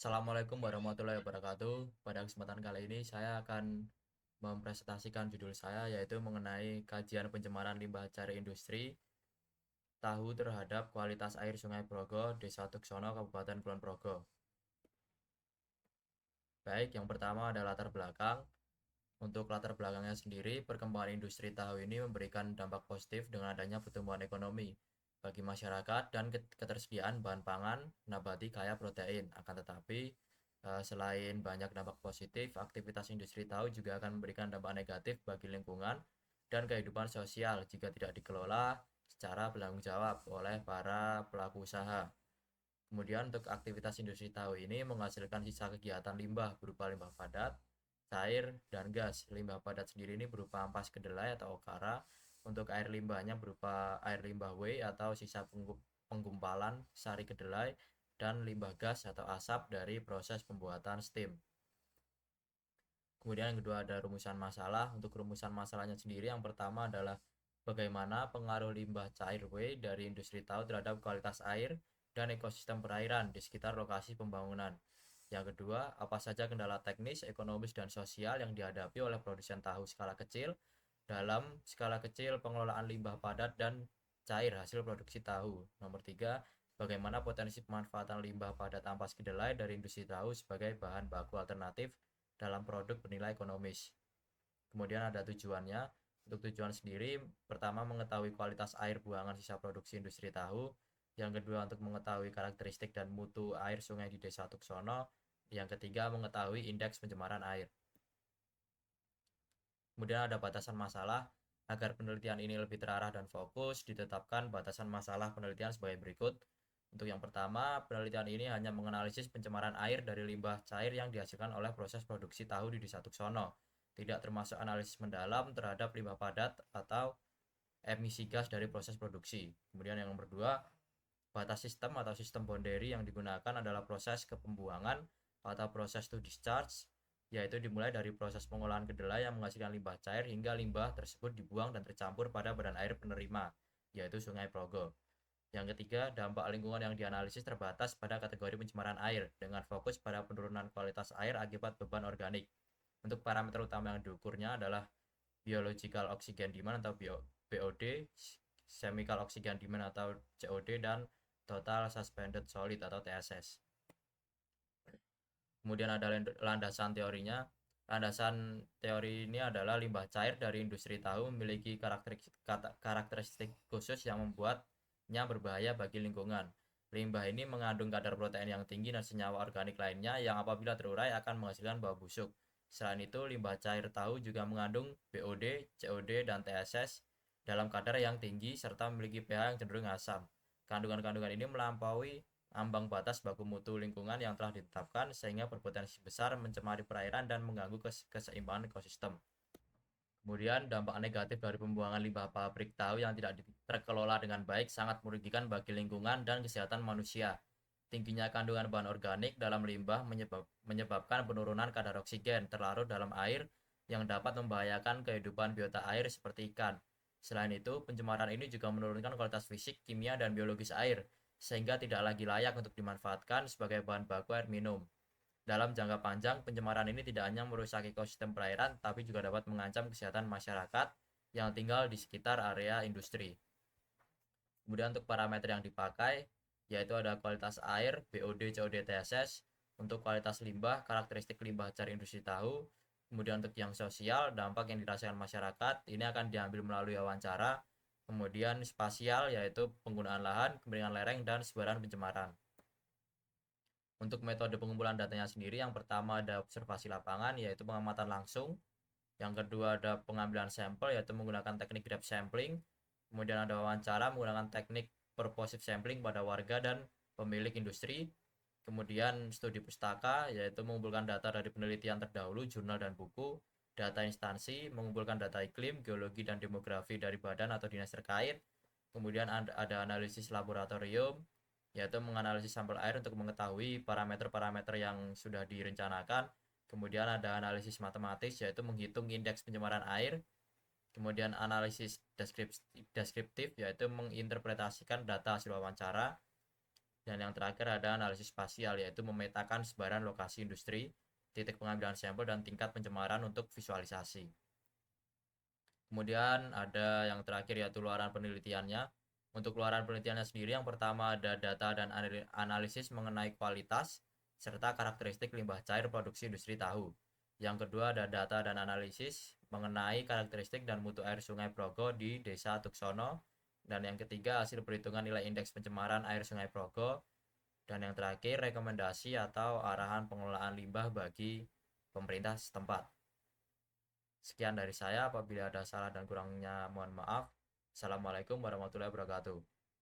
Assalamualaikum warahmatullahi wabarakatuh. Pada kesempatan kali ini saya akan mempresentasikan judul saya yaitu mengenai kajian pencemaran limbah cari industri tahu terhadap kualitas air Sungai Brogo, Desa Tuksono, Kabupaten Kulon Progo. Baik, yang pertama ada latar belakang. Untuk latar belakangnya sendiri, perkembangan industri tahu ini memberikan dampak positif dengan adanya pertumbuhan ekonomi bagi masyarakat dan ketersediaan bahan pangan nabati kaya protein. Akan tetapi, selain banyak dampak positif, aktivitas industri tahu juga akan memberikan dampak negatif bagi lingkungan dan kehidupan sosial jika tidak dikelola secara bertanggung jawab oleh para pelaku usaha. Kemudian untuk aktivitas industri tahu ini menghasilkan sisa kegiatan limbah berupa limbah padat, cair, dan gas. Limbah padat sendiri ini berupa ampas kedelai atau okara. Untuk air limbahnya berupa air limbah whey atau sisa penggumpalan sari kedelai, dan limbah gas atau asap dari proses pembuatan steam. Kemudian yang kedua ada rumusan masalah. Untuk rumusan masalahnya sendiri yang pertama adalah bagaimana pengaruh limbah cair whey dari industri tahu terhadap kualitas air dan ekosistem perairan di sekitar lokasi pembangunan. Yang kedua, apa saja kendala teknis, ekonomis, dan sosial yang dihadapi oleh produsen tahu skala kecil dalam skala kecil pengelolaan limbah padat dan cair hasil produksi tahu. Nomor tiga, bagaimana potensi pemanfaatan limbah padat ampas kedelai dari industri tahu sebagai bahan baku alternatif dalam produk bernilai ekonomis. Kemudian ada tujuannya. Untuk tujuan sendiri, pertama mengetahui kualitas air buangan sisa produksi industri tahu. Yang kedua untuk mengetahui karakteristik dan mutu air sungai di Desa Tuksono. Yang ketiga mengetahui indeks pencemaran air. Kemudian ada batasan masalah. Agar penelitian ini lebih terarah dan fokus, ditetapkan batasan masalah penelitian sebagai berikut. Untuk yang pertama, penelitian ini hanya menganalisis pencemaran air dari limbah cair yang dihasilkan oleh proses produksi tahu di Desa Tuksono. Tidak termasuk analisis mendalam terhadap limbah padat atau emisi gas dari proses produksi. Kemudian yang nomor dua, batas sistem atau sistem boundary yang digunakan adalah proses kepembuangan atau proses to discharge, yaitu dimulai dari proses pengolahan kedelai yang menghasilkan limbah cair hingga limbah tersebut dibuang dan tercampur pada badan air penerima, yaitu Sungai Progo. Yang ketiga, dampak lingkungan yang dianalisis terbatas pada kategori pencemaran air dengan fokus pada penurunan kualitas air akibat beban organik. Untuk parameter utama yang diukurnya adalah biological oxygen demand atau BOD, chemical oxygen demand atau COD, dan total suspended solid atau TSS. Kemudian ada landasan teorinya. Landasan teori ini adalah limbah cair dari industri tahu memiliki karakteristik khusus yang membuatnya berbahaya bagi lingkungan. Limbah ini mengandung kadar protein yang tinggi dan senyawa organik lainnya yang apabila terurai akan menghasilkan bau busuk. Selain itu, limbah cair tahu juga mengandung BOD, COD, dan TSS dalam kadar yang tinggi serta memiliki pH yang cenderung asam. Kandungan-kandungan ini melampaui ambang batas baku mutu lingkungan yang telah ditetapkan sehingga berpotensi besar mencemari perairan dan mengganggu keseimbangan ekosistem. Kemudian dampak negatif dari pembuangan limbah pabrik tahu yang tidak terkelola dengan baik sangat merugikan bagi lingkungan dan kesehatan manusia. Tingginya kandungan bahan organik dalam limbah menyebabkan penurunan kadar oksigen terlarut dalam air yang dapat membahayakan kehidupan biota air seperti ikan. Selain itu, pencemaran ini juga menurunkan kualitas fisik, kimia, dan biologis air, sehingga tidak lagi layak untuk dimanfaatkan sebagai bahan baku air minum. Dalam jangka panjang, pencemaran ini tidak hanya merusak ekosistem perairan, tapi juga dapat mengancam kesehatan masyarakat yang tinggal di sekitar area industri. Kemudian untuk parameter yang dipakai, yaitu ada kualitas air, BOD, COD, TSS. Untuk kualitas limbah, karakteristik limbah cari industri tahu. Kemudian untuk yang sosial, dampak yang dirasakan masyarakat, ini akan diambil melalui wawancara. Kemudian spasial, yaitu penggunaan lahan, kemiringan lereng, dan sebaran pencemaran. Untuk metode pengumpulan datanya sendiri, yang pertama ada observasi lapangan, yaitu pengamatan langsung. Yang kedua ada pengambilan sampel, yaitu menggunakan teknik grab sampling. Kemudian ada wawancara menggunakan teknik purposive sampling pada warga dan pemilik industri. Kemudian studi pustaka, yaitu mengumpulkan data dari penelitian terdahulu, jurnal dan buku. Data instansi, mengumpulkan data iklim, geologi, dan demografi dari badan atau dinas terkait. Kemudian ada analisis laboratorium, yaitu menganalisis sampel air untuk mengetahui parameter-parameter yang sudah direncanakan. Kemudian ada analisis matematis, yaitu menghitung indeks pencemaran air. Kemudian analisis deskriptif, yaitu menginterpretasikan data hasil wawancara. Dan yang terakhir ada analisis spasial, yaitu memetakan sebaran lokasi industri, titik pengambilan sampel, dan tingkat pencemaran untuk visualisasi. Kemudian ada yang terakhir yaitu luaran penelitiannya. Untuk luaran penelitiannya sendiri, yang pertama ada data dan analisis mengenai kualitas serta karakteristik limbah cair produksi industri tahu. Yang kedua ada data dan analisis mengenai karakteristik dan mutu air Sungai Progo di Desa Tuksono. Dan yang ketiga hasil perhitungan nilai indeks pencemaran air Sungai Progo. Dan yang terakhir rekomendasi atau arahan pengelolaan limbah bagi pemerintah setempat. Sekian dari saya, apabila ada salah dan kurangnya mohon maaf. Assalamualaikum warahmatullahi wabarakatuh.